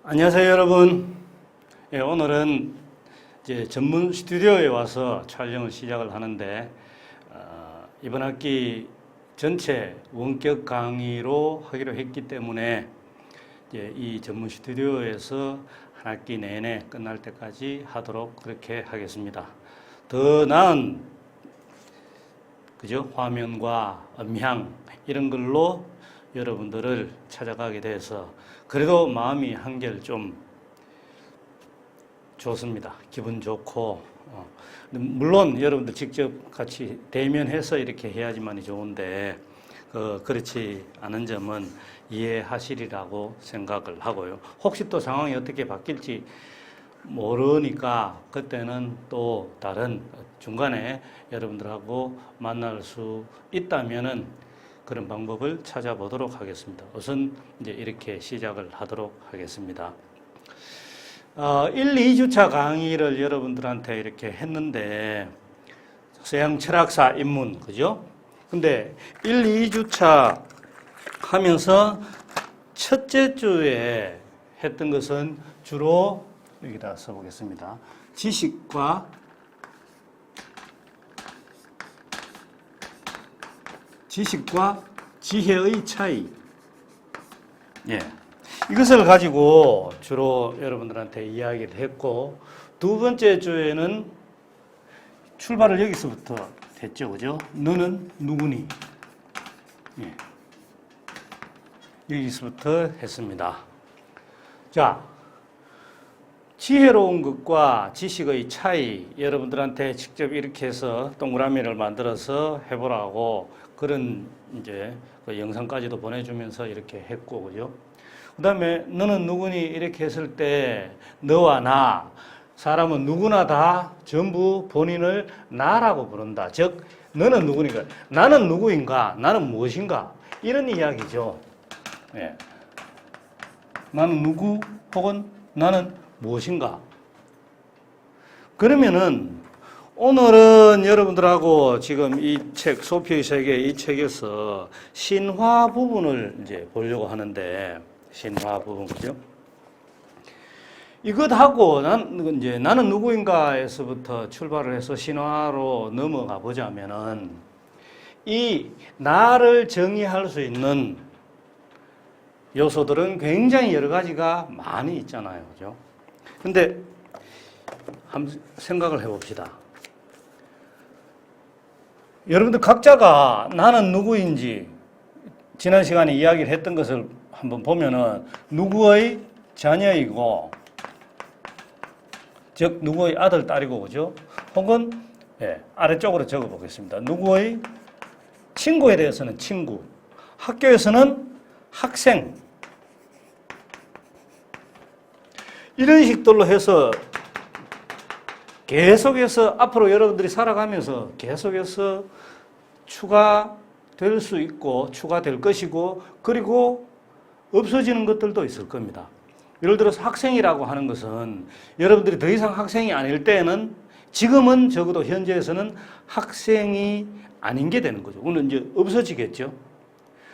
안녕하세요, 여러분. 예, 오늘은 이제 전문 스튜디오에 와서 촬영을 시작을 하는데 이번 학기 전체 원격 강의로 하기로 했기 때문에 이제 이 전문 스튜디오에서 한 학기 내내 끝날 때까지 하도록 그렇게 하겠습니다. 더 나은 그죠? 화면과 음향 이런 걸로 여러분들을 찾아가게 돼서 그래도 마음이 한결 좀 좋습니다. 기분 좋고 물론 여러분들 직접 같이 대면해서 이렇게 해야지만이 좋은데 그렇지 않은 점은 이해하시리라고 생각을 하고요. 혹시 또 상황이 어떻게 바뀔지 모르니까 그때는 또 다른 중간에 여러분들하고 만날 수 있다면은 그런 방법을 찾아보도록 하겠습니다. 우선 이제 이렇게 시작을 하도록 하겠습니다. 1, 2주차 강의를 여러분들한테 이렇게 했는데 서양 철학사 입문, 그죠? 근데 1, 2주차 하면서 첫째 주에 했던 것은 주로 여기다 써보겠습니다. 지식과 지혜의 차이. 예. 이것을 가지고 주로 여러분들한테 이야기를 했고, 두 번째 주에는 출발을 여기서부터 했죠. 그죠? 너는 누구니? 예. 여기서부터 했습니다. 자, 지혜로운 것과 지식의 차이, 여러분들한테 직접 이렇게 해서 동그라미를 만들어서 해보라고 그런 이제 그 영상까지도 보내주면서 이렇게 했고, 그죠? 그 다음에 너는 누구니? 이렇게 했을 때 너와 나, 사람은 누구나 다 전부 본인을 나라고 부른다. 즉, 너는 누구니까? 나는 누구인가? 나는 무엇인가? 이런 이야기죠. 예. 나는 누구 혹은 나는 무엇인가? 그러면은 오늘은 여러분들하고 지금 이 책, 소피의 세계 이 책에서 신화 부분을 이제 보려고 하는데, 신화 부분, 그죠? 이것하고 나는 누구인가에서부터 출발을 해서 신화로 넘어가 보자면은 이 나를 정의할 수 있는 요소들은 굉장히 여러 가지가 많이 있잖아요. 그죠? 근데 한번 생각을 해봅시다. 여러분들 각자가 나는 누구인지 지난 시간에 이야기를 했던 것을 한번 보면은 누구의 자녀이고, 즉 누구의 아들, 딸이고, 그죠? 혹은 아래쪽으로 적어 보겠습니다. 누구의 친구에 대해서는 친구, 학교에서는 학생, 이런 식들로 해서 계속해서 앞으로 여러분들이 살아가면서 계속해서 추가될 수 있고 추가될 것이고 그리고 없어지는 것들도 있을 겁니다. 예를 들어서 학생이라고 하는 것은 여러분들이 더 이상 학생이 아닐 때는 지금은 적어도 현재에서는 학생이 아닌 게 되는 거죠. 오늘 이제 없어지겠죠.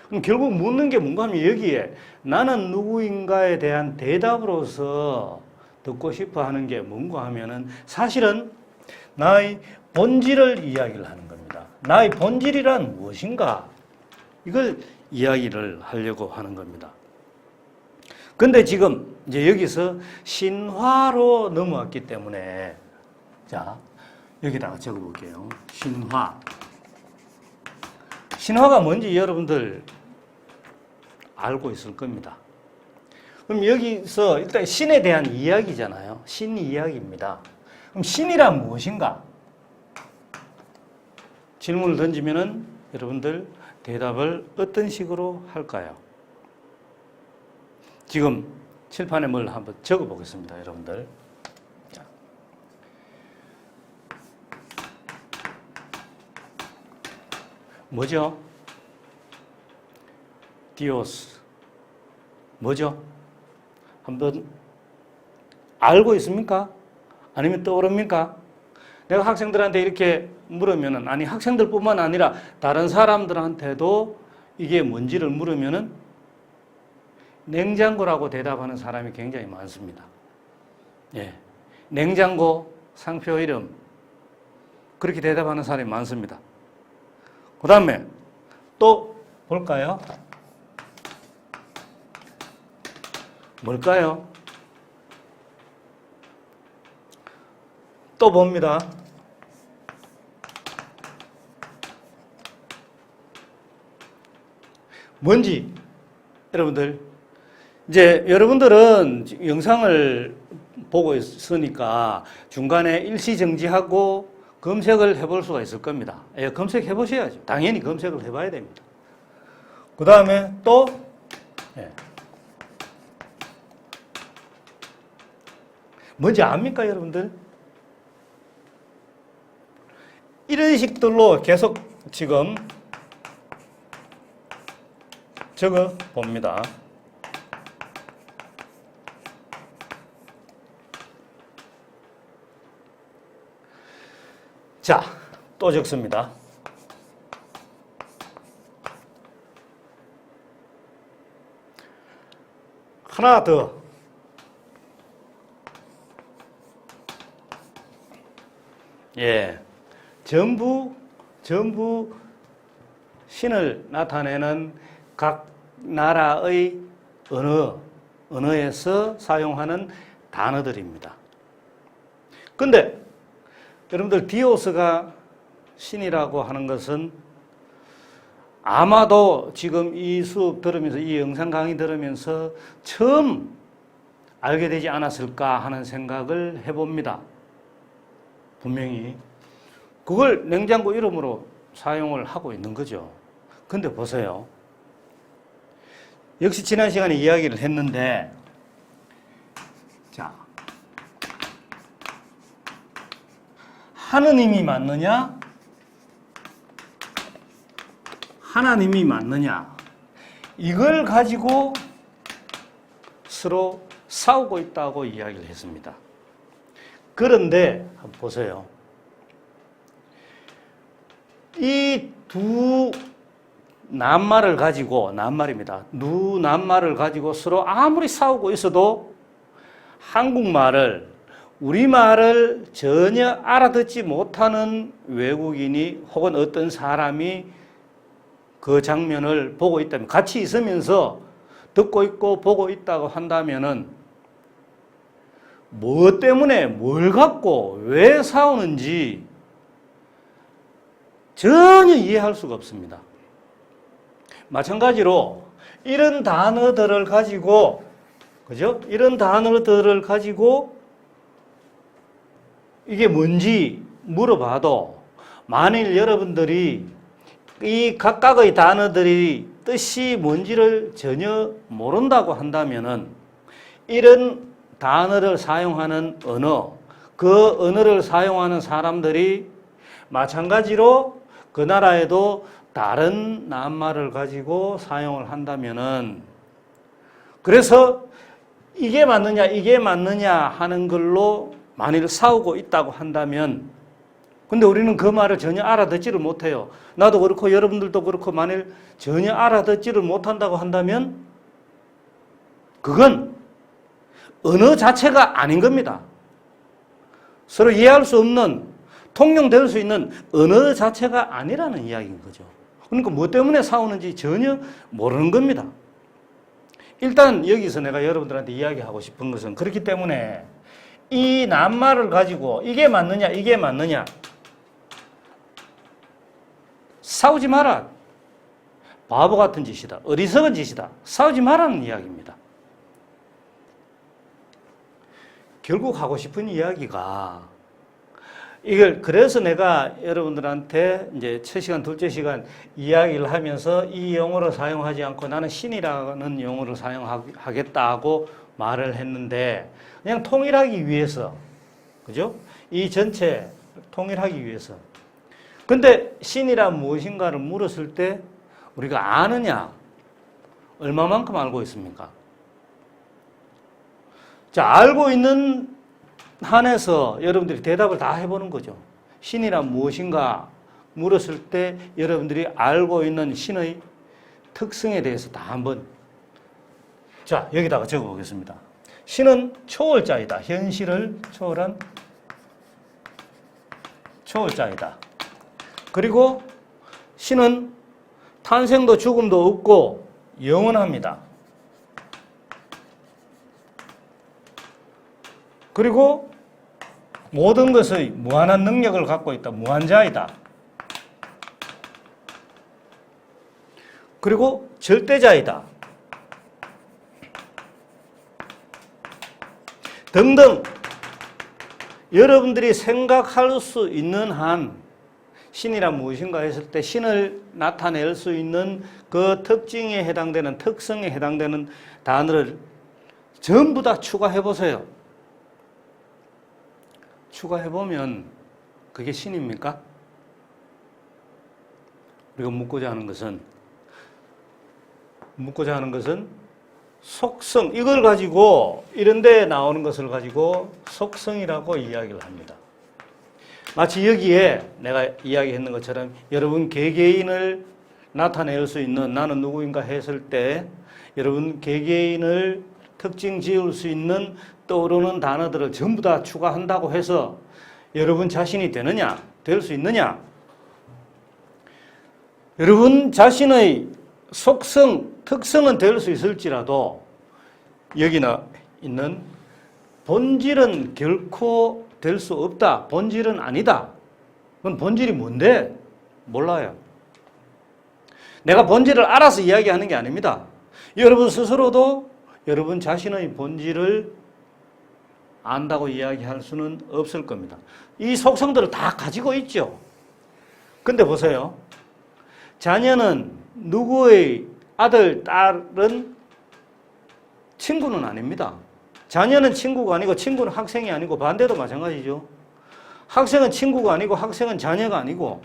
그럼 결국 묻는 게 뭔가 하면 여기에 나는 누구인가에 대한 대답으로서 듣고 싶어 하는 게 뭔가 하면은 사실은 나의 본질을 이야기를 하는 겁니다. 나의 본질이란 무엇인가? 이걸 이야기를 하려고 하는 겁니다. 근데 지금 이제 여기서 신화로 넘어왔기 때문에 자, 여기다가 적어 볼게요. 신화. 신화가 뭔지 여러분들 알고 있을 겁니다. 그럼 여기서 일단 신에 대한 이야기잖아요. 신 이야기입니다. 그럼 신이란 무엇인가? 질문을 던지면은 여러분들 대답을 어떤 식으로 할까요? 지금 칠판에 뭘 한번 적어 보겠습니다, 여러분들. 자. 뭐죠? 디오스. 뭐죠? 한번 알고 있습니까? 아니면 떠오릅니까? 내가 학생들한테 이렇게 물으면은, 아니 학생들뿐만 아니라 다른 사람들한테도 이게 뭔지를 물으면은 냉장고라고 대답하는 사람이 굉장히 많습니다. 예. 냉장고 상표 이름. 그렇게 대답하는 사람이 많습니다. 그 다음에 또 볼까요? 뭘까요? 또 봅니다. 뭔지 여러분들 이제 여러분들은 영상을 보고 있으니까 중간에 일시 정지하고 검색을 해볼 수가 있을 겁니다. 예, 검색해 보셔야죠. 당연히 검색을 해봐야 됩니다. 그 다음에 또 뭔지 압니까 여러분들? 이런 식들로 계속 지금 적어 봅니다. 자, 또 적습니다. 하나 더. 예. 전부 신을 나타내는 각 나라의 언어에서 사용하는 단어들입니다. 근데 여러분들 디오스가 신이라고 하는 것은 아마도 지금 이 수업 들으면서 이 영상 강의 들으면서 처음 알게 되지 않았을까 하는 생각을 해봅니다. 분명히 그걸 냉장고 이름으로 사용을 하고 있는 거죠. 근데 보세요. 역시 지난 시간에 이야기를 했는데 자, 하느님이 맞느냐? 하나님이 맞느냐? 이걸 가지고 서로 싸우고 있다고 이야기를 했습니다. 그런데 한번 보세요. 이 두 낱말을 가지고, 낱말입니다. 두 낱말을 가지고 서로 아무리 싸우고 있어도 한국말을, 우리말을 전혀 알아듣지 못하는 외국인이 혹은 어떤 사람이 그 장면을 보고 있다면, 같이 있으면서 듣고 있고 보고 있다고 한다면은 뭐 때문에 뭘 갖고 왜 싸우는지 전혀 이해할 수가 없습니다. 마찬가지로 이런 단어들을 가지고, 그죠? 이런 단어들을 가지고 이게 뭔지 물어봐도 만일 여러분들이 이 각각의 단어들이 뜻이 뭔지를 전혀 모른다고 한다면은 이런 단어를 사용하는 언어, 그 언어를 사용하는 사람들이 마찬가지로 그 나라에도 다른 낱말을 가지고 사용을 한다면은, 그래서 이게 맞느냐 하는 걸로 만일 싸우고 있다고 한다면, 근데 우리는 그 말을 전혀 알아듣지를 못해요. 나도 그렇고 여러분들도 그렇고 만일 전혀 알아듣지를 못한다고 한다면 그건 언어 자체가 아닌 겁니다. 서로 이해할 수 없는, 통용될 수 있는 언어 자체가 아니라는 이야기인 거죠. 그러니까 뭐 때문에 싸우는지 전혀 모르는 겁니다. 일단 여기서 내가 여러분들한테 이야기하고 싶은 것은, 그렇기 때문에 이 낱말을 가지고 이게 맞느냐 싸우지 마라. 바보 같은 짓이다. 어리석은 짓이다. 싸우지 마라는 이야기입니다. 결국 하고 싶은 이야기가, 이걸 그래서 내가 여러분들한테 이제 첫 시간, 둘째 시간 이야기를 하면서 이 용어를 사용하지 않고 나는 신이라는 용어를 사용하겠다고 말을 했는데, 그냥 통일하기 위해서, 그죠? 이 전체 통일하기 위해서. 근데 신이란 무엇인가를 물었을 때 우리가 아느냐? 얼마만큼 알고 있습니까? 자, 알고 있는 한해서 여러분들이 대답을 다 해보는 거죠. 신이란 무엇인가 물었을 때 여러분들이 알고 있는 신의 특성에 대해서 다 한번 자, 여기다가 적어보겠습니다. 신은 초월자이다. 현실을 초월한 초월자이다. 그리고 신은 탄생도 죽음도 없고 영원합니다. 그리고 모든 것의 무한한 능력을 갖고 있다. 무한자이다. 그리고 절대자이다. 등등 여러분들이 생각할 수 있는 한 신이란 무엇인가 했을 때 신을 나타낼 수 있는 그 특징에 해당되는 특성에 해당되는 단어를 전부 다 추가해 보세요. 추가해 보면 그게 신입니까? 우리가 묻고자 하는 것은 속성, 이걸 가지고 이런 데 나오는 것을 가지고 속성이라고 이야기를 합니다. 마치 여기에 내가 이야기했는 것처럼 여러분 개개인을 나타낼 수 있는 나는 누구인가 했을 때 여러분 개개인을 특징 지을 수 있는 떠오르는 단어들을 전부 다 추가한다고 해서 여러분 자신이 되느냐? 될 수 있느냐? 여러분 자신의 속성, 특성은 될 수 있을지라도 여기나 있는 본질은 결코 될 수 없다. 본질은 아니다. 그건 본질이 뭔데? 몰라요. 내가 본질을 알아서 이야기하는 게 아닙니다. 여러분 스스로도 여러분 자신의 본질을 안다고 이야기할 수는 없을 겁니다. 이 속성들을 다 가지고 있죠. 근데 보세요. 자녀는 누구의 아들, 딸은 친구는 아닙니다. 자녀는 친구가 아니고 친구는 학생이 아니고 반대도 마찬가지죠. 학생은 친구가 아니고 학생은 자녀가 아니고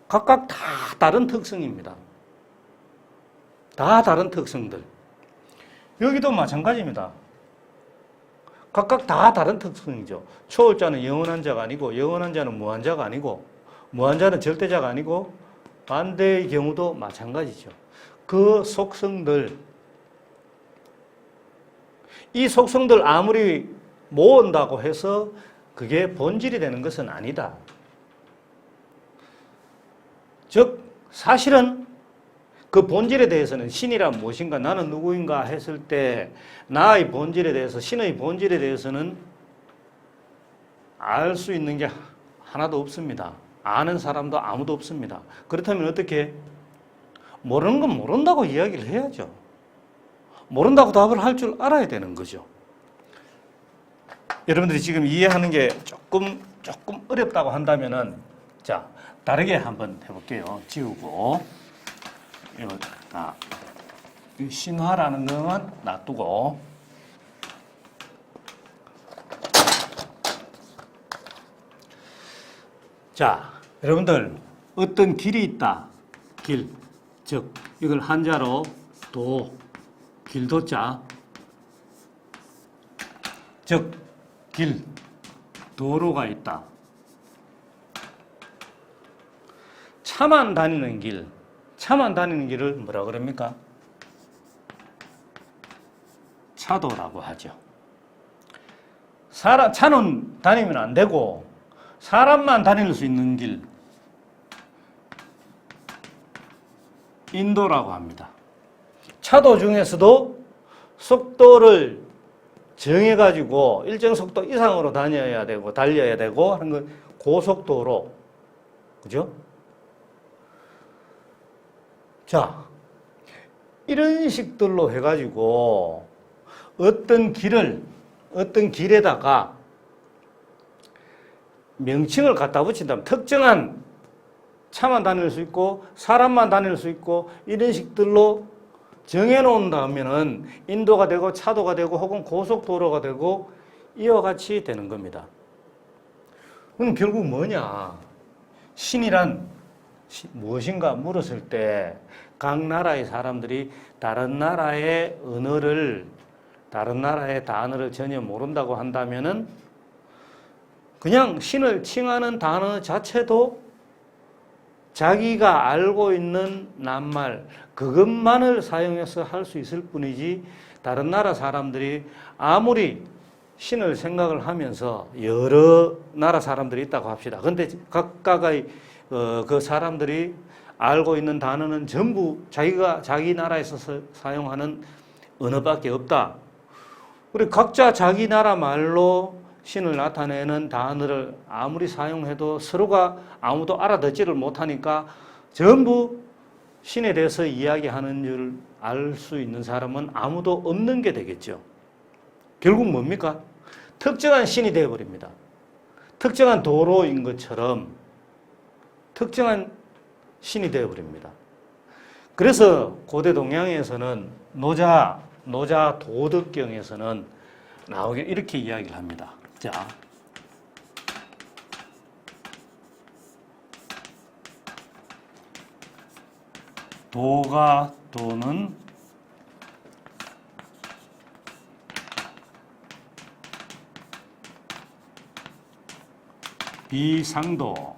각각 다 다른 특성입니다. 다 다른 특성들. 여기도 마찬가지입니다. 각각 다 다른 특성이죠. 초월자는 영원한 자가 아니고 영원한 자는 무한자가 아니고 무한자는 절대자가 아니고 반대의 경우도 마찬가지죠. 그 속성들, 이 속성들 아무리 모은다고 해서 그게 본질이 되는 것은 아니다. 즉 사실은 그 본질에 대해서는 신이란 무엇인가, 나는 누구인가 했을 때 나의 본질에 대해서, 신의 본질에 대해서는 알 수 있는 게 하나도 없습니다. 아는 사람도 아무도 없습니다. 그렇다면 어떻게? 모르는 건 모른다고 이야기를 해야죠. 모른다고 답을 할 줄 알아야 되는 거죠. 여러분들이 지금 이해하는 게 조금 어렵다고 한다면은, 자, 다르게 한번 해볼게요. 지우고, 이거 이 신화라는 건 놔두고, 자, 여러분들 어떤 길이 있다. 길, 즉 이걸 한자로 도, 길도자, 즉 길, 도로가 있다. 차만 다니는 길, 차만 다니는 길을 뭐라 그럽니까? 차도라고 하죠. 차는 다니면 안 되고 사람만 다닐 수 있는 길, 인도라고 합니다. 차도 중에서도 속도를 정해가지고 일정 속도 이상으로 다녀야 되고 달려야 되고 하는 건 고속도로, 그죠? 자, 이런 식들로 해가지고 어떤 길에다가 명칭을 갖다 붙인다면 특정한 차만 다닐 수 있고 사람만 다닐 수 있고 이런 식들로 정해놓는다면은 인도가 되고 차도가 되고 혹은 고속도로가 되고 이와 같이 되는 겁니다. 그럼 결국 뭐냐? 신이란 무엇인가 물었을 때 각 나라의 사람들이 다른 나라의 언어를, 다른 나라의 단어를 전혀 모른다고 한다면은 그냥 신을 칭하는 단어 자체도 자기가 알고 있는 낱말, 그것만을 사용해서 할 수 있을 뿐이지 다른 나라 사람들이 아무리 신을 생각을 하면서 여러 나라 사람들이 있다고 합시다. 근데 각각의 그 사람들이 알고 있는 단어는 전부 자기가 자기 나라에서 사용하는 언어밖에 없다. 그리고 각자 자기 나라 말로 신을 나타내는 단어를 아무리 사용해도 서로가 아무도 알아듣지를 못하니까 전부 신에 대해서 이야기하는 줄 알 수 있는 사람은 아무도 없는 게 되겠죠. 결국 뭡니까? 특정한 신이 되어버립니다. 특정한 도로인 것처럼 특정한 신이 되어버립니다. 그래서 고대 동양에서는 노자 도덕경에서는 나오게 이렇게 이야기를 합니다. 자, 도가 도는 비상도.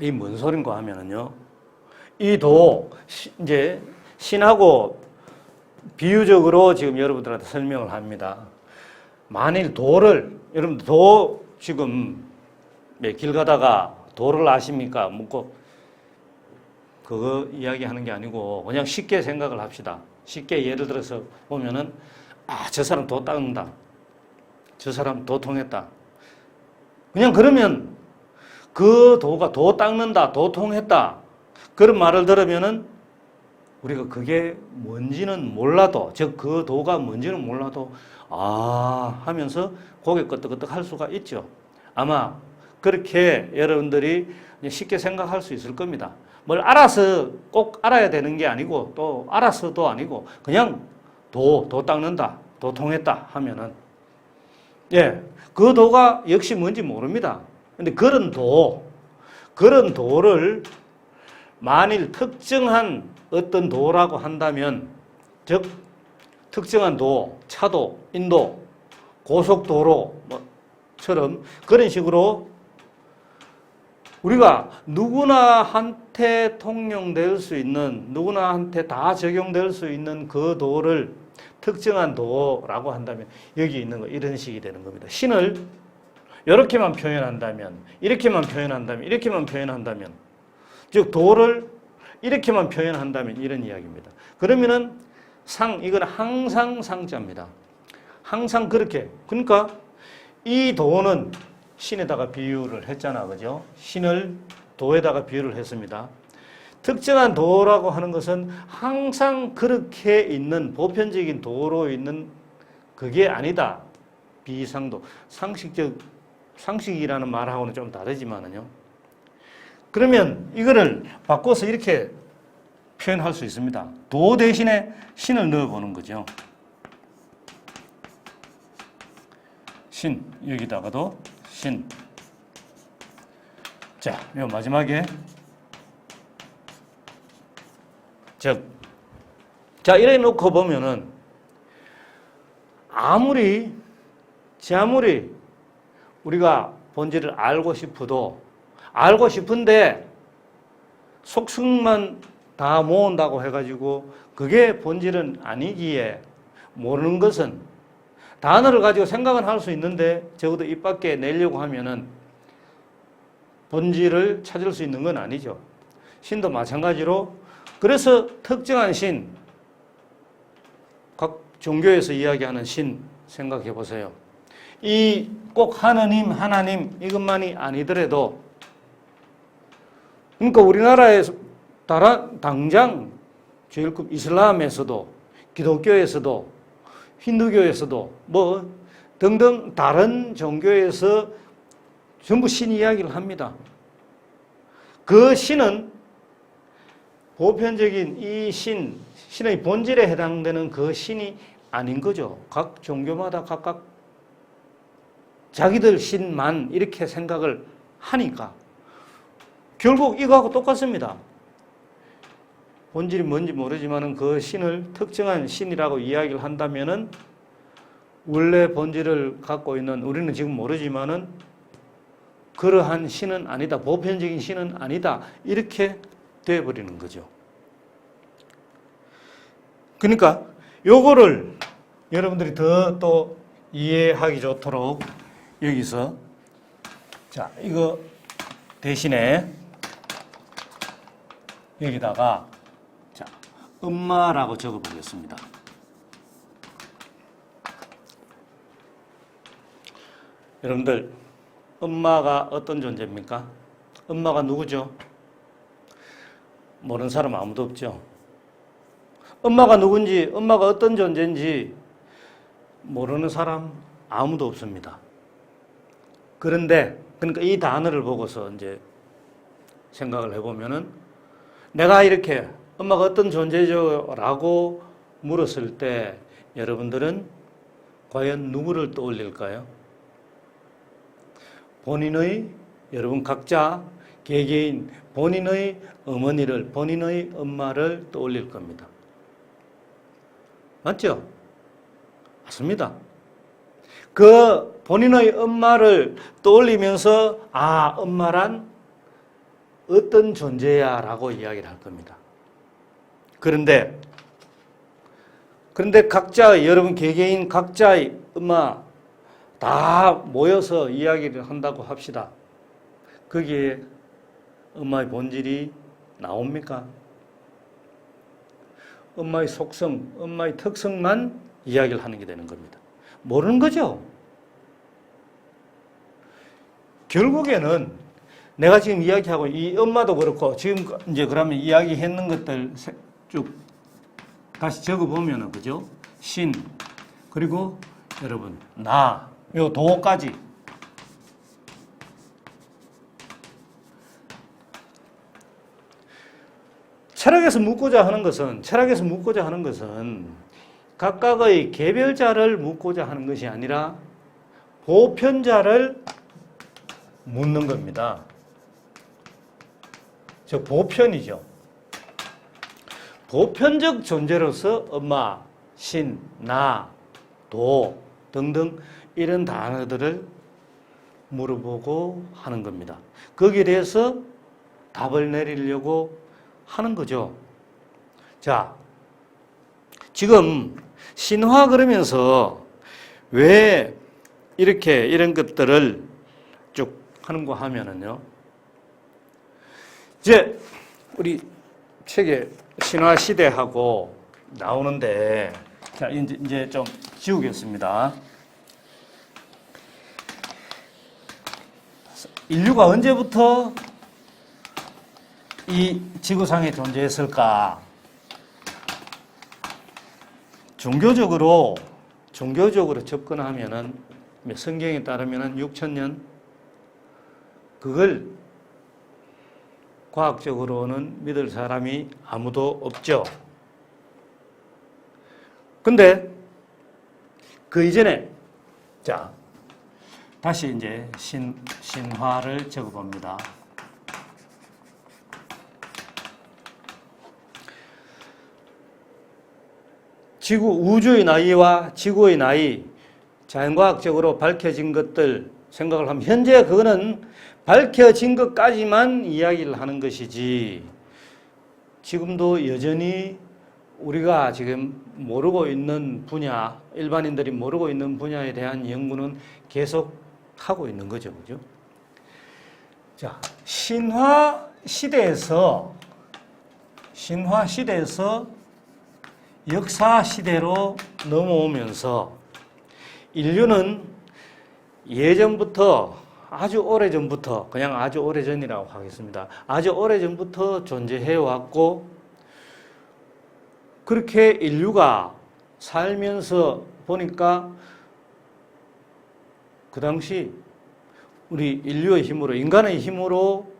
이 뭔 소린가 하면은요, 이 도, 이제 신하고 비유적으로 지금 여러분들한테 설명을 합니다. 만일 도를, 여러분 도 지금 길 가다가 도를 아십니까? 묻고 그거 이야기하는 게 아니고 그냥 쉽게 생각을 합시다. 쉽게 예를 들어서 보면은 저 사람 도 닦는다. 저 사람 도 통했다. 그냥 그러면 그 도가 도 닦는다, 도 통했다. 그런 말을 들으면은 우리가 그게 뭔지는 몰라도, 즉 그 도가 뭔지는 몰라도 하면서 고개 끄덕끄덕 할 수가 있죠. 아마 그렇게 여러분들이 쉽게 생각할 수 있을 겁니다. 뭘 알아서 꼭 알아야 되는 게 아니고 또 알아서도 아니고 그냥 도 닦는다, 도 통했다 하면은 그 도가 역시 뭔지 모릅니다. 근데 그런 도를 만일 특정한 어떤 도라고 한다면, 즉 특정한 도, 차도, 인도, 고속도로처럼 그런 식으로 우리가 누구나한테 통용될 수 있는, 누구나한테 다 적용될 수 있는 그 도를 특정한 도라고 한다면 여기 있는 거 이런 식이 되는 겁니다. 신을 이렇게만 표현한다면, 이렇게만 표현한다면, 이렇게만 표현한다면, 즉 도를 이렇게만 표현한다면 이런 이야기입니다. 그러면은 이건 항상 상자입니다. 항상 그렇게. 그러니까 이 도는 신에다가 비유를 했잖아, 그죠? 신을 도에다가 비유를 했습니다. 특정한 도라고 하는 것은 항상 그렇게 있는 보편적인 도로 있는 그게 아니다. 비상도. 상식이라는 말하고는 좀 다르지만은요. 그러면 이거를 바꿔서 이렇게 표현할 수 있습니다. 도 대신에 신을 넣어보는 거죠. 신, 여기다가도 신. 자, 요 마지막에 자, 이래 놓고 보면은 아무리 우리가 본질을 알고 싶은데 속성만 다 모은다고 해가지고 그게 본질은 아니기에 모르는 것은 단어를 가지고 생각은 할 수 있는데 적어도 입 밖에 내려고 하면은 본질을 찾을 수 있는 건 아니죠. 신도 마찬가지로 그래서 특정한 신, 각 종교에서 이야기하는 신 생각해 보세요. 이 꼭 하느님, 하나님 이것만이 아니더라도 그러니까 우리나라에서 당장 제일급 이슬람에서도 기독교에서도 힌두교에서도 뭐 등등 다른 종교에서 전부 신 이야기를 합니다. 그 신은 보편적인 이 신의 본질에 해당되는 그 신이 아닌 거죠. 각 종교마다 각각 자기들 신만 이렇게 생각을 하니까 결국 이거하고 똑같습니다. 본질이 뭔지 모르지만은 그 신을 특정한 신이라고 이야기를 한다면은 원래 본질을 갖고 있는 우리는 지금 모르지만은 그러한 신은 아니다. 보편적인 신은 아니다. 이렇게 되어버리는 거죠. 그러니까 요거를 여러분들이 더 또 이해하기 좋도록 여기서 자, 이거 대신에 여기다가 자, 엄마라고 적어 보겠습니다. 여러분들, 엄마가 어떤 존재입니까? 엄마가 누구죠? 모르는 사람 아무도 없죠. 엄마가 누군지, 엄마가 어떤 존재인지 모르는 사람 아무도 없습니다. 그런데, 그러니까 이 단어를 보고서 이제 생각을 해보면은 내가 이렇게 엄마가 어떤 존재죠? 라고 물었을 때 여러분들은 과연 누구를 떠올릴까요? 본인의, 여러분 각자 개개인 본인의 어머니를, 본인의 엄마를 떠올릴 겁니다. 맞죠? 맞습니다. 그 본인의 엄마를 떠올리면서 아, 엄마란 어떤 존재야 라고 이야기를 할 겁니다. 그런데 각자, 여러분 개개인 각자의 엄마 다 모여서 이야기를 한다고 합시다. 거기에 엄마의 본질이 나옵니까? 엄마의 속성, 엄마의 특성만 이야기를 하는 게 되는 겁니다. 모르는 거죠. 결국에는 내가 지금 이야기하고 이 엄마도 그렇고 지금 이제 그러면 이야기했는 것들 쭉 다시 적어보면은 그죠? 신 그리고 여러분 나 요 도까지 철학에서 묻고자 하는 것은 각각의 개별자를 묻고자 하는 것이 아니라 보편자를 묻는 겁니다. 즉 보편이죠. 보편적 존재로서 엄마, 신, 나, 도 등등 이런 단어들을 물어보고 하는 겁니다. 거기에 대해서 답을 내리려고 하는 거죠. 자, 지금 신화 그러면서 왜 이렇게 이런 것들을 쭉 하는가 하면은요. 이제 우리 책에 신화 시대하고 나오는데 자, 이제 좀 지우겠습니다. 인류가 언제부터 이 지구상에 존재했을까? 종교적으로 접근하면은 성경에 따르면은 6,000년 그걸 과학적으로는 믿을 사람이 아무도 없죠. 근데 그 이전에 자 다시 이제 신화를 적어봅니다. 우주의 나이와 지구의 나이, 자연과학적으로 밝혀진 것들 생각을 하면 현재 그거는 밝혀진 것까지만 이야기를 하는 것이지 지금도 여전히 우리가 지금 모르고 있는 분야, 일반인들이 모르고 있는 분야에 대한 연구는 계속 하고 있는 거죠. 그죠? 자, 신화 시대에서 역사 시대로 넘어오면서 인류는 예전부터 아주 오래전부터 그냥 아주 오래전이라고 하겠습니다. 아주 오래전부터 존재해 왔고 그렇게 인류가 살면서 보니까 그 당시 우리 인류의 힘으로 인간의 힘으로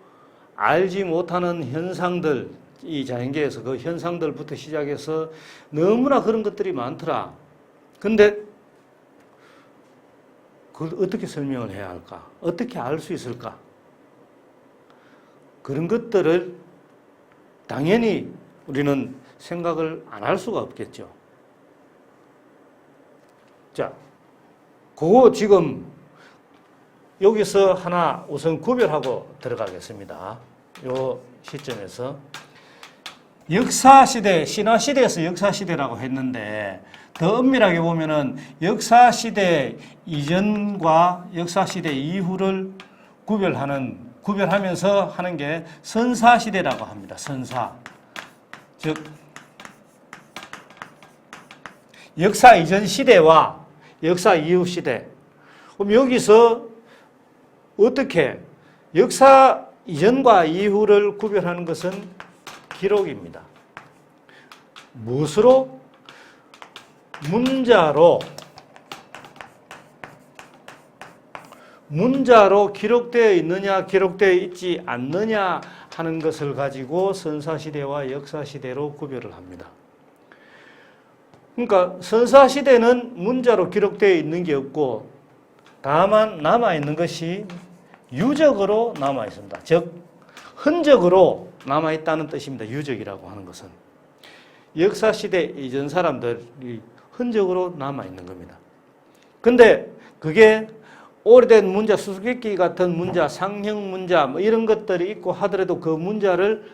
알지 못하는 현상들 이 자연계에서 그 현상들부터 시작해서 너무나 그런 것들이 많더라. 근데 그걸 어떻게 설명을 해야 할까? 어떻게 알 수 있을까? 그런 것들을 당연히 우리는 생각을 안 할 수가 없겠죠. 자, 그거 지금 여기서 하나 우선 구별하고 들어가겠습니다. 요 시점에서 역사시대, 신화시대에서 역사시대라고 했는데 더 엄밀하게 보면은 역사시대 이전과 역사시대 이후를 구별하면서 하는 게 선사시대라고 합니다. 선사. 즉, 역사 이전 시대와 역사 이후 시대. 그럼 여기서 어떻게 역사 이전과 이후를 구별하는 것은 기록입니다. 무엇으로? 문자로 기록되어 있느냐 기록되어 있지 않느냐 하는 것을 가지고 선사시대와 역사시대로 구별을 합니다. 그러니까 선사시대는 문자로 기록되어 있는 게 없고 다만 남아있는 것이 유적으로 남아있습니다. 즉 흔적으로 남아있다는 뜻입니다. 유적이라고 하는 것은. 역사시대 이전 사람들이 흔적으로 남아있는 겁니다. 근데 그게 오래된 문자, 수수께끼 같은 문자, 상형 문자 뭐 이런 것들이 있고 하더라도 그 문자를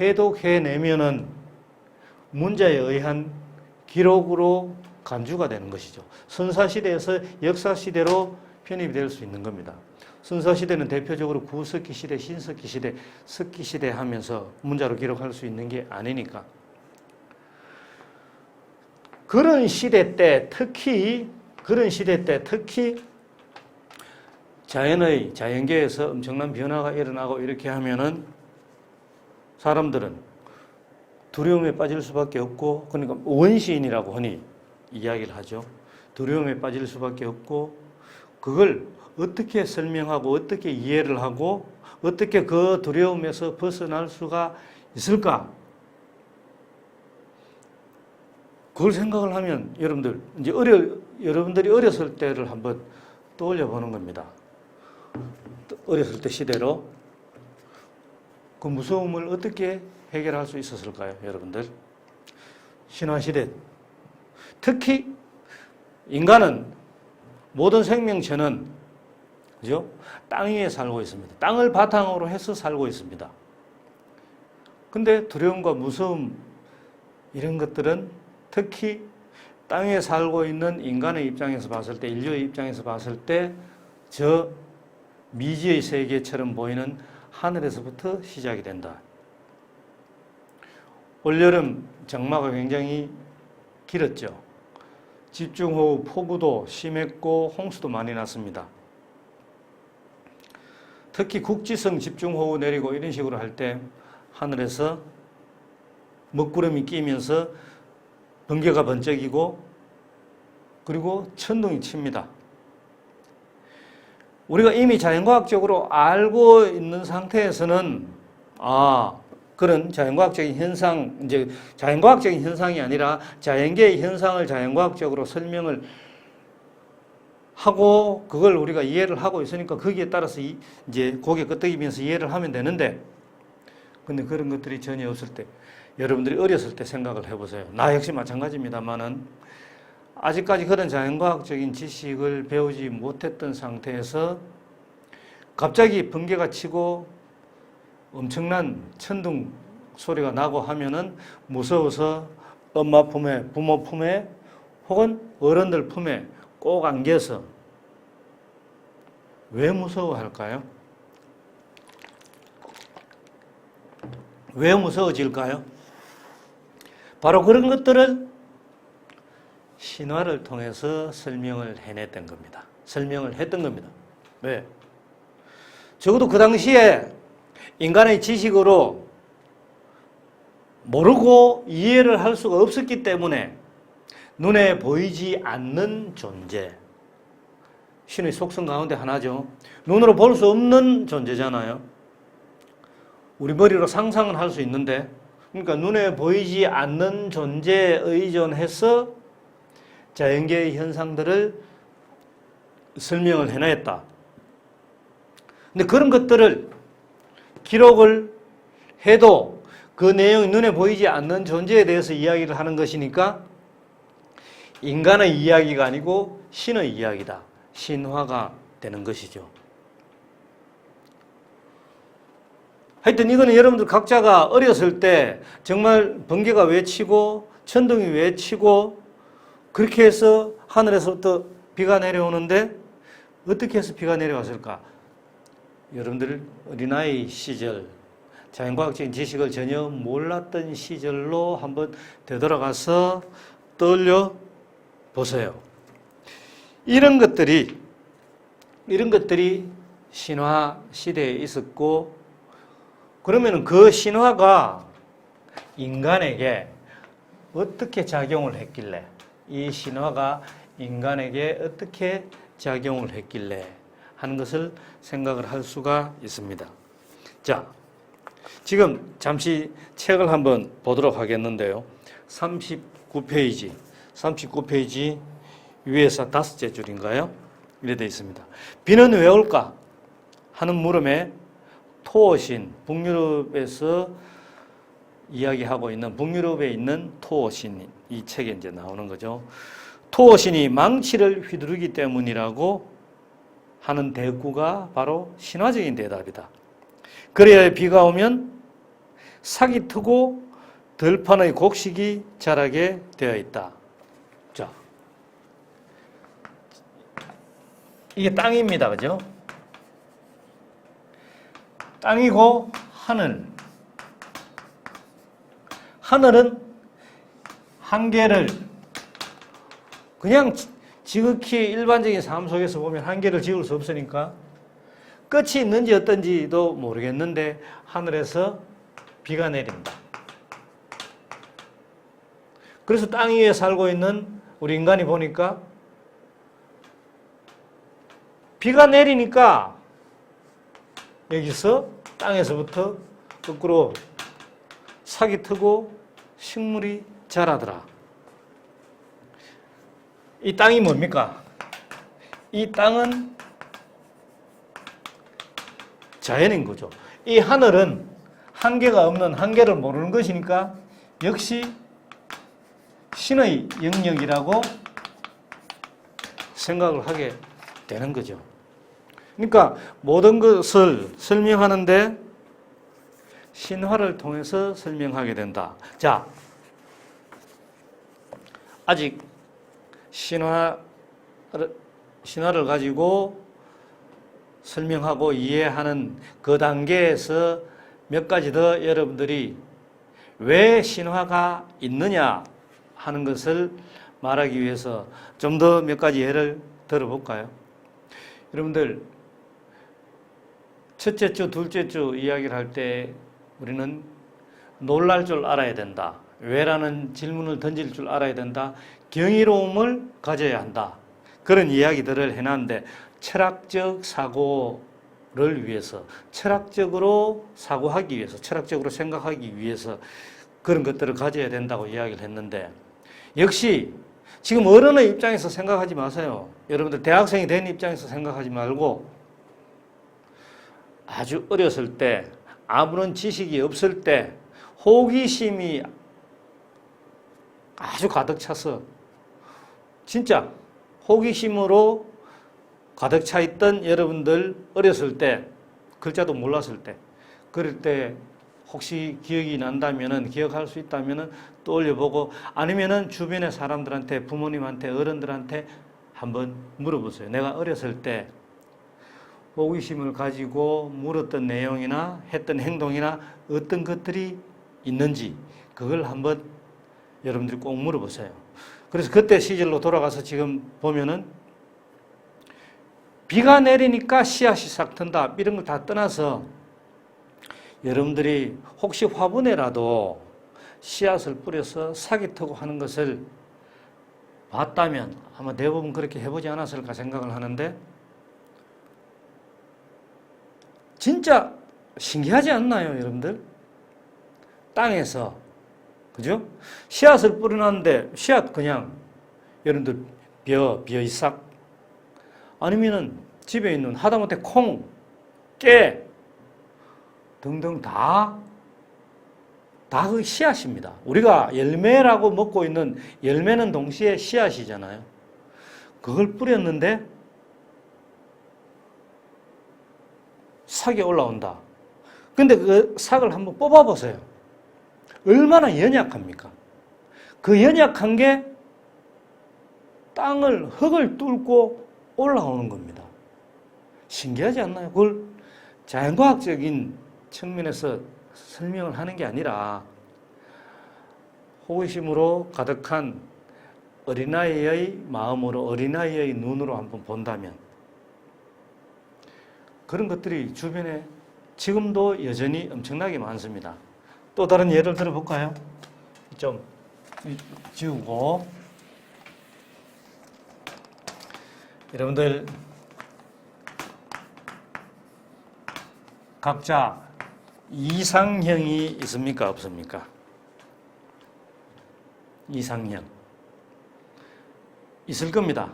해독해내면은 문자에 의한 기록으로 간주가 되는 것이죠. 선사시대에서 역사시대로 편입이 될 수 있는 겁니다. 선사시대는 대표적으로 구석기시대, 신석기시대, 석기시대 하면서 문자로 기록할 수 있는 게 아니니까. 그런 시대 때 특히 자연계에서 엄청난 변화가 일어나고 이렇게 하면은 사람들은 두려움에 빠질 수밖에 없고, 그러니까 원시인이라고 흔히 이야기를 하죠. 두려움에 빠질 수밖에 없고, 그걸 어떻게 설명하고 어떻게 이해를 하고 어떻게 그 두려움에서 벗어날 수가 있을까? 그걸 생각을 하면 여러분들이 어렸을 때를 한번 떠올려 보는 겁니다. 어렸을 때 시대로 그 무서움을 어떻게 해결할 수 있었을까요, 여러분들? 신화시대. 특히 인간은, 모든 생명체는 그죠? 땅 위에 살고 있습니다. 땅을 바탕으로 해서 살고 있습니다. 근데 두려움과 무서움 이런 것들은 특히 땅 위에 살고 있는 인간의 입장에서 봤을 때, 인류의 입장에서 봤을 때 저 미지의 세계처럼 보이는 하늘에서부터 시작이 된다. 올여름 장마가 굉장히 길었죠. 집중호우, 폭우도 심했고 홍수도 많이 났습니다. 특히 국지성 집중호우 내리고 이런 식으로 할 때 하늘에서 먹구름이 끼면서 번개가 번쩍이고 그리고 천둥이 칩니다. 우리가 이미 자연과학적으로 알고 있는 상태에서는 그런 자연과학적인 현상, 이제 자연과학적인 현상이 아니라 자연계의 현상을 자연과학적으로 설명을 하고 그걸 우리가 이해를 하고 있으니까 거기에 따라서 이제 고개 끄덕이면서 이해를 하면 되는데, 근데 그런 것들이 전혀 없을 때, 여러분들이 어렸을 때 생각을 해보세요. 나 역시 마찬가지입니다만은 아직까지 그런 자연과학적인 지식을 배우지 못했던 상태에서 갑자기 번개가 치고 엄청난 천둥 소리가 나고 하면은 무서워서 엄마 품에, 부모 품에 혹은 어른들 품에 꼭 안겨서. 왜 무서워할까요? 왜 무서워질까요? 바로 그런 것들을 신화를 통해서 설명을 해냈던 겁니다. 설명을 했던 겁니다. 왜? 적어도 그 당시에 인간의 지식으로 모르고 이해를 할 수가 없었기 때문에 눈에 보이지 않는 존재, 신의 속성 가운데 하나죠. 눈으로 볼 수 없는 존재잖아요. 우리 머리로 상상은 할 수 있는데, 그러니까 눈에 보이지 않는 존재에 의존해서 자연계의 현상들을 설명을 해냈다. 근데 그런 것들을 기록을 해도 그 내용이 눈에 보이지 않는 존재에 대해서 이야기를 하는 것이니까 인간의 이야기가 아니고 신의 이야기다. 신화가 되는 것이죠. 하여튼 이거는 여러분들 각자가 어렸을 때 정말 번개가 외치고 천둥이 외치고 그렇게 해서 하늘에서부터 비가 내려오는데 어떻게 해서 비가 내려왔을까? 여러분들 어린아이 시절 자연과학적인 지식을 전혀 몰랐던 시절로 한번 되돌아가서 떠올려 보세요. 이런 것들이 신화 시대에 있었고, 그러면 그 신화가 인간에게 어떻게 작용을 했길래, 이 신화가 인간에게 어떻게 작용을 했길래 하는 것을 생각을 할 수가 있습니다. 자, 지금 잠시 책을 한번 보도록 하겠는데요. 39페이지 위에서 5째 줄인가요? 이래 되어 있습니다. 비는 왜 올까? 하는 물음에 토어신, 북유럽에서 이야기하고 있는, 북유럽에 있는 토어신, 이 책에 이제 나오는 거죠. 토어신이 망치를 휘두르기 때문이라고 하는 대꾸가 바로 신화적인 대답이다. 그래야 비가 오면 삭이 트고 들판의 곡식이 자라게 되어 있다. 자, 이게 땅입니다. 그죠? 땅이고 하늘은 한계를 그냥 지극히 일반적인 삶 속에서 보면 한계를 지울 수 없으니까 끝이 있는지 어떤지도 모르겠는데 하늘에서 비가 내린다. 그래서 땅 위에 살고 있는 우리 인간이 보니까 비가 내리니까 여기서 땅에서부터 거꾸로 삭이 트고 식물이 자라더라. 이 땅이 뭡니까? 이 땅은 자연인 거죠. 이 하늘은 한계가 없는, 한계를 모르는 것이니까 역시 신의 영역이라고 생각을 하게 되는 거죠. 그러니까 모든 것을 설명하는데 신화를 통해서 설명하게 된다. 자, 아직 신화를 가지고 설명하고 이해하는 그 단계에서 몇 가지 더 여러분들이 왜 신화가 있느냐 하는 것을 말하기 위해서 좀 더 몇 가지 예를 들어볼까요? 여러분들 첫째 주, 둘째 주 이야기를 할 때 우리는 놀랄 줄 알아야 된다. 왜라는 질문을 던질 줄 알아야 된다. 경이로움을 가져야 한다. 그런 이야기들을 해놨는데 철학적 사고를 위해서, 철학적으로 사고하기 위해서, 철학적으로 생각하기 위해서 그런 것들을 가져야 된다고 이야기를 했는데 역시 지금 어른의 입장에서 생각하지 마세요. 여러분들 대학생이 된 입장에서 생각하지 말고 아주 어렸을 때 아무런 지식이 없을 때 호기심이 아주 가득 차서 진짜 호기심으로 가득 차 있던 여러분들 어렸을 때 글자도 몰랐을 때 그럴 때 혹시 기억이 난다면은 기억할 수 있다면은 떠올려보고 아니면은 주변의 사람들한테 부모님한테 어른들한테 한번 물어보세요. 내가 어렸을 때 호기심을 가지고 물었던 내용이나 했던 행동이나 어떤 것들이 있는지 그걸 한번 여러분들이 꼭 물어보세요. 그래서 그때 시절로 돌아가서 지금 보면은 비가 내리니까 씨앗이 싹 튼다 이런 걸 다 떠나서 여러분들이 혹시 화분에라도 씨앗을 뿌려서 삭이 트고 하는 것을 봤다면 아마 대부분 그렇게 해보지 않았을까 생각을 하는데 진짜 신기하지 않나요, 여러분들? 땅에서 그죠? 씨앗을 뿌려놨는데 씨앗 그냥 여러분들 벼 이삭 아니면은 집에 있는 하다못해 콩, 깨 등등 다 그 씨앗입니다. 우리가 열매라고 먹고 있는 열매는 동시에 씨앗이잖아요. 그걸 뿌렸는데 삭이 올라온다. 근데 그 삭을 한번 뽑아보세요. 얼마나 연약합니까? 그 연약한 게 땅을, 흙을 뚫고 올라오는 겁니다. 신기하지 않나요? 그걸 자연과학적인 측면에서 설명을 하는 게 아니라 호기심으로 가득한 어린아이의 마음으로, 어린아이의 눈으로 한번 본다면 그런 것들이 주변에 지금도 여전히 엄청나게 많습니다. 또 다른 예를 들어볼까요? 좀 지우고, 여러분들 각자 이상형이 있습니까? 없습니까? 이상형 있을 겁니다.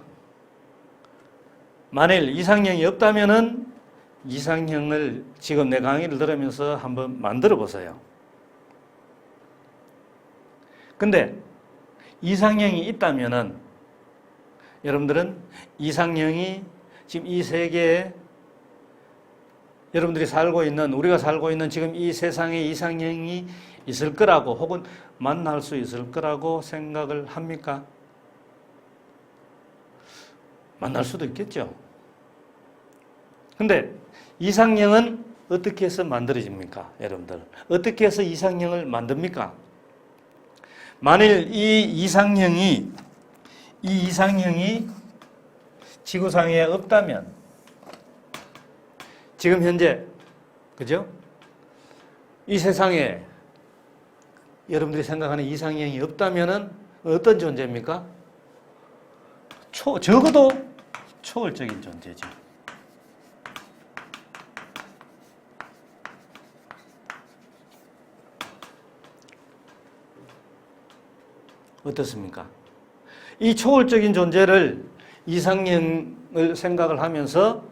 만일 이상형이 없다면은 이상형을 지금 내 강의를 들으면서 한번 만들어 보세요. 근데 이상형이 있다면은 여러분들은 이상형이 지금 이 세계에 여러분들이 살고 있는, 우리가 살고 있는 지금 이 세상에 이상형이 있을 거라고 혹은 만날 수 있을 거라고 생각을 합니까? 만날 수도 있겠죠. 근데 이상형은 어떻게 해서 만들어집니까? 여러분들 어떻게 해서 이상형을 만듭니까? 만일 이 이상형이 지구상에 없다면, 지금 현재 그죠? 이 세상에 여러분들이 생각하는 이상형이 없다면은 어떤 존재입니까? 적어도 초월적인 존재죠. 어떻습니까? 이 초월적인 존재를, 이상형을 생각을 하면서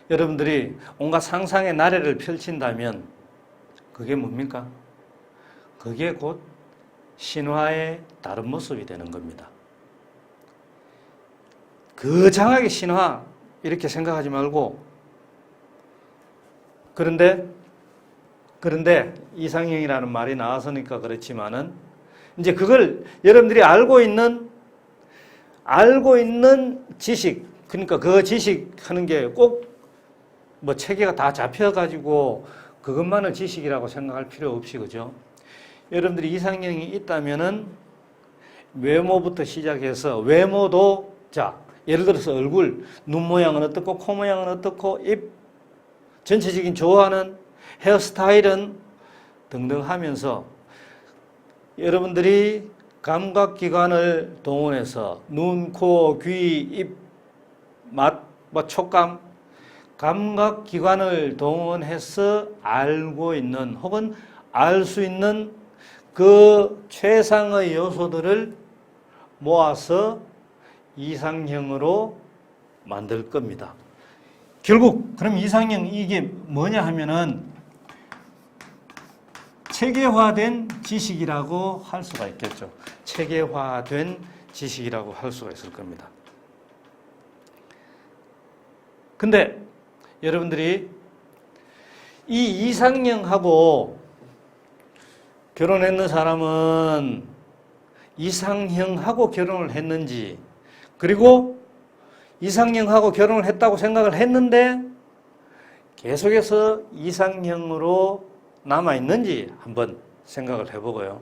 여러분들이 온갖 상상의 나래를 펼친다면 그게 뭡니까? 그게 곧 신화의 다른 모습이 되는 겁니다. 거창하게 신화 이렇게 생각하지 말고, 그런데 이상형이라는 말이 나왔으니까 그렇지만은 이제 그걸 여러분들이 알고 있는 지식, 그러니까 그 지식 하는 게 꼭 뭐 체계가 다 잡혀가지고 그것만을 지식이라고 생각할 필요 없이, 그죠? 여러분들이 이상형이 있다면은 외모부터 시작해서, 외모도, 자, 예를 들어서 얼굴, 눈 모양은 어떻고, 코 모양은 어떻고, 입, 전체적인 좋아하는 헤어스타일은 등등 하면서 여러분들이 감각기관을 동원해서 눈, 코, 귀, 입, 맛, 촉감, 감각기관을 동원해서 알고 있는 혹은 알 수 있는 그 최상의 요소들을 모아서 이상형으로 만들 겁니다. 결국 그럼 이상형 이게 뭐냐 하면은 체계화된 지식이라고 할 수가 있겠죠. 체계화된 지식이라고 할 수가 있을 겁니다. 근데 여러분들이 이 이상형하고 결혼했는 사람은 이상형하고 결혼을 했는지, 그리고 이상형하고 결혼을 했다고 생각을 했는데 계속해서 이상형으로 남아있는지 한번 생각을 해보고요.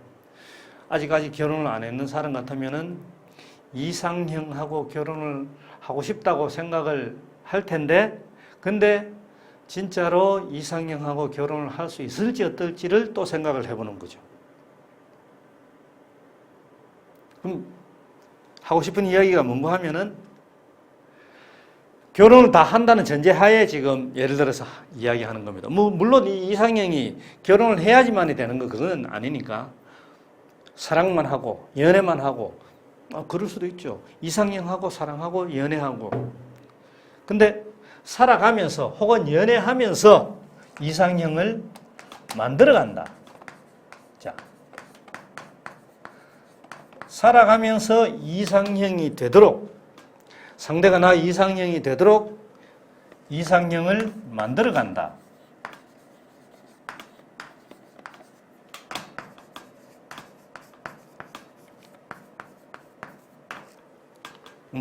아직까지 결혼을 안 했는 사람 같으면은 이상형하고 결혼을 하고 싶다고 생각을 할 텐데, 근데 진짜로 이상형하고 결혼을 할 수 있을지 어떨지를 또 생각을 해보는 거죠. 그럼 하고 싶은 이야기가 뭔가 하면은 결혼을 다 한다는 전제하에 지금 예를 들어서 이야기하는 겁니다. 물론 이 이상형이 결혼을 해야지만이 되는 거 그건 아니니까 사랑만 하고 연애만 하고 그럴 수도 있죠. 이상형하고 사랑하고 연애하고. 근데 살아가면서 혹은 연애하면서 이상형을 만들어간다. 자, 살아가면서 이상형이 되도록, 상대가 나 이상형이 되도록 이상형을 만들어간다.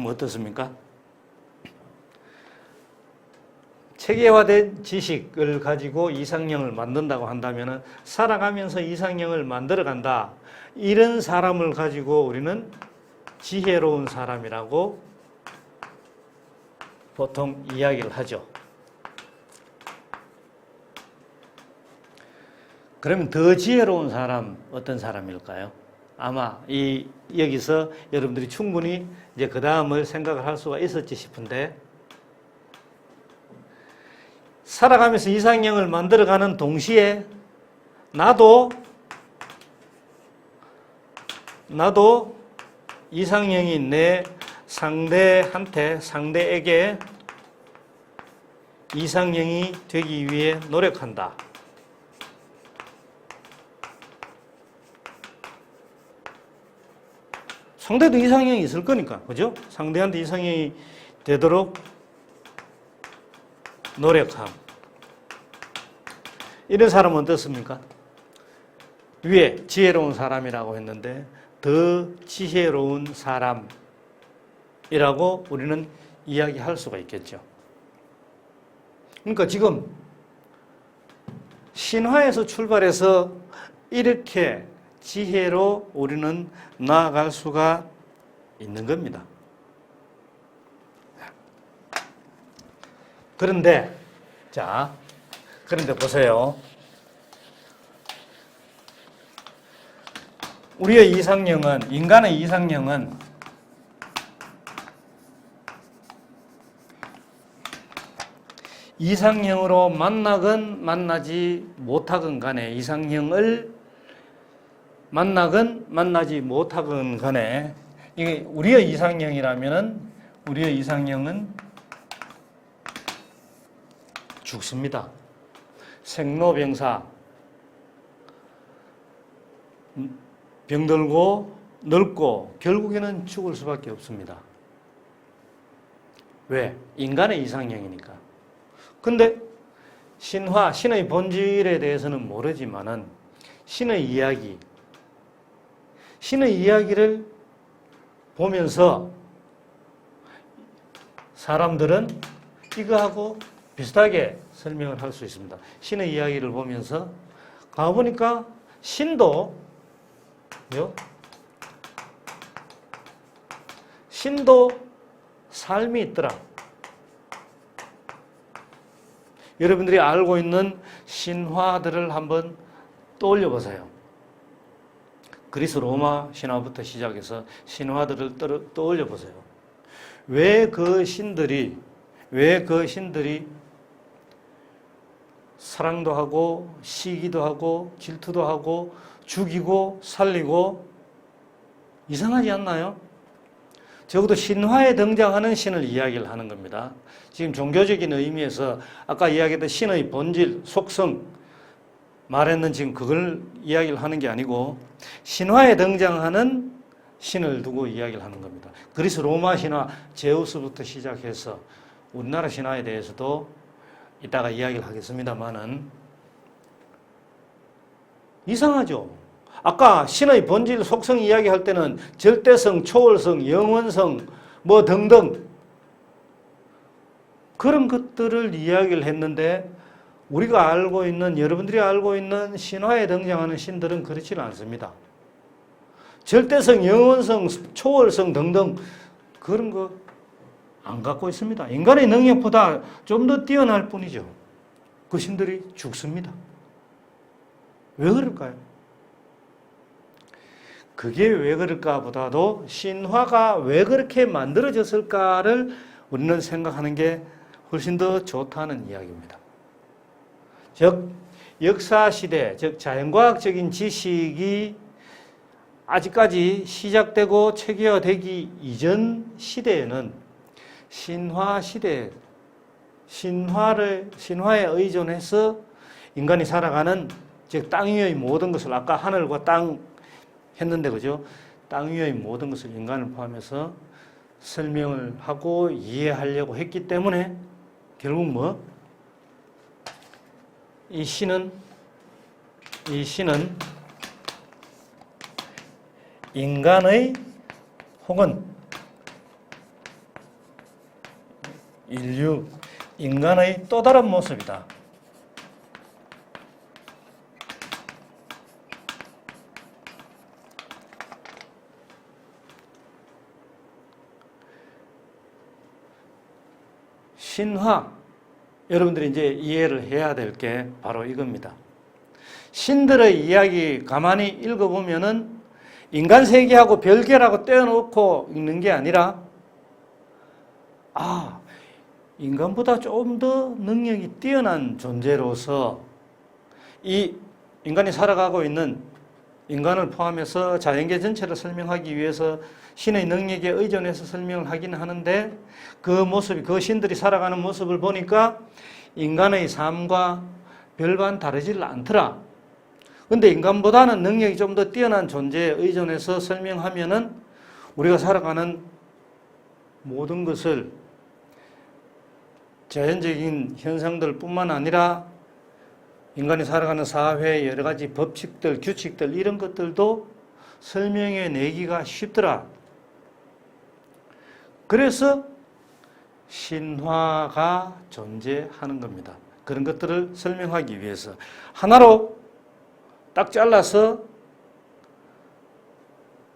어떻습니까? 체계화된 지식을 가지고 이상형을 만든다고 한다면 살아가면서 이상형을 만들어간다. 이런 사람을 가지고 우리는 지혜로운 사람이라고 보통 이야기를 하죠. 그러면 더 지혜로운 사람 어떤 사람일까요? 아마 여기서 여러분들이 충분히 이제 그 다음을 생각을 할 수가 있었지 싶은데, 살아가면서 이상형을 만들어가는 동시에 나도 이상형이 내 상대에게 이상형이 되기 위해 노력한다. 상대도 이상형이 있을 거니까, 그죠? 상대한테 이상형이 되도록 노력함. 이런 사람은 어떻습니까? 위에 지혜로운 사람이라고 했는데 더 지혜로운 사람이라고 우리는 이야기할 수가 있겠죠. 그러니까 지금 신화에서 출발해서 이렇게 지혜로 우리는 나아갈 수가 있는 겁니다. 그런데 보세요. 우리의 이상형은, 인간의 이상형은 이상형으로 만나건 만나지 못하건 간에, 이상형을 만나건 만나지 못하건 간에, 이게 우리의 이상형이라면은 우리의 이상형은 죽습니다. 생로병사, 병들고 늙고 결국에는 죽을 수밖에 없습니다. 왜? 인간의 이상형이니까. 근데 신의 본질에 대해서는 모르지만은 신의 이야기를 보면서 사람들은 이거하고 비슷하게 설명을 할 수 있습니다. 신의 이야기를 보면서 가보니까 신도 삶이 있더라. 여러분들이 알고 있는 신화들을 한번 떠올려 보세요. 그리스 로마 신화부터 시작해서 신화들을 떠올려 보세요. 왜 그 신들이 사랑도 하고 시기도 하고 질투도 하고 죽이고 살리고 이상하지 않나요? 적어도 신화에 등장하는 신을 이야기를 하는 겁니다. 지금 종교적인 의미에서 아까 이야기했던 신의 본질, 속성 말했는 지금 그걸 이야기를 하는 게 아니고 신화에 등장하는 신을 두고 이야기를 하는 겁니다. 그리스 로마 신화 제우스부터 시작해서 우리나라 신화에 대해서도 이따가 이야기를 하겠습니다만은 이상하죠. 아까 신의 본질 속성 이야기할 때는 절대성, 초월성, 영원성 뭐 등등 그런 것들을 이야기를 했는데 우리가 알고 있는, 여러분들이 알고 있는 신화에 등장하는 신들은 그렇지는 않습니다. 절대성, 영원성, 초월성 등등 그런 거 안 갖고 있습니다. 인간의 능력보다 좀 더 뛰어날 뿐이죠. 그 신들이 죽습니다. 왜 그럴까요? 그게 왜 그럴까 보다도 신화가 왜 그렇게 만들어졌을까를 우리는 생각하는 게 훨씬 더 좋다는 이야기입니다. 즉 역사시대, 즉 자연과학적인 지식이 아직까지 시작되고 체계화되기 이전 시대에는 신화에 의존해서 인간이 살아가는, 즉 땅 위의 모든 것을, 아까 하늘과 땅 했는데 그죠? 땅 위의 모든 것을 인간을 포함해서 설명을 하고 이해하려고 했기 때문에 결국 이 신은 인간의 혹은 인류, 인간의 또 다른 모습이다. 신화, 여러분들이 이제 이해를 해야 될 게 바로 이겁니다. 신들의 이야기 가만히 읽어보면은 인간 세계하고 별개라고 떼어놓고 읽는 게 아니라, 인간보다 좀 더 능력이 뛰어난 존재로서 이 인간이 살아가고 있는 인간을 포함해서 자연계 전체를 설명하기 위해서 신의 능력에 의존해서 설명을 하기는 하는데, 그 모습이, 그 신들이 살아가는 모습을 보니까 인간의 삶과 별반 다르질 않더라. 근데 인간보다는 능력이 좀 더 뛰어난 존재에 의존해서 설명하면은 우리가 살아가는 모든 것을, 자연적인 현상들뿐만 아니라 인간이 살아가는 사회의 여러 가지 법칙들, 규칙들, 이런 것들도 설명해 내기가 쉽더라. 그래서 신화가 존재하는 겁니다. 그런 것들을 설명하기 위해서 하나로 딱 잘라서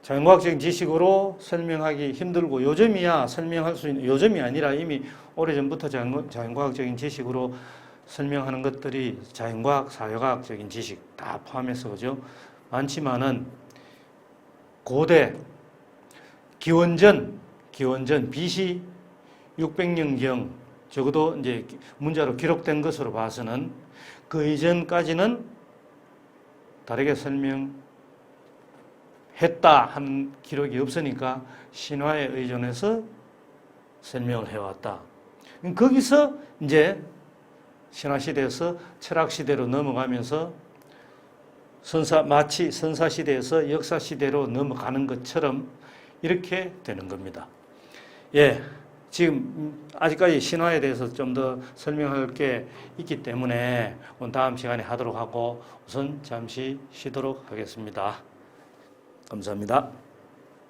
자연과학적인 지식으로 설명하기 힘들고, 요즘이야 설명할 수 있는, 요즘이 아니라 이미 오래전부터 자연과학적인 지식으로 설명하는 것들이 자연과학, 사회과학적인 지식 다 포함해서 그죠? 많지만은 고대 기원전 BC 600년경, 적어도 이제 문자로 기록된 것으로 봐서는 그 이전까지는 다르게 설명했다 하는 기록이 없으니까 신화에 의존해서 설명을 해왔다. 거기서 이제 신화시대에서 철학시대로 넘어가면서 마치 선사시대에서 역사시대로 넘어가는 것처럼 이렇게 되는 겁니다. 예, 지금 아직까지 신화에 대해서 좀 더 설명할 게 있기 때문에 오늘 다음 시간에 하도록 하고 우선 잠시 쉬도록 하겠습니다. 감사합니다.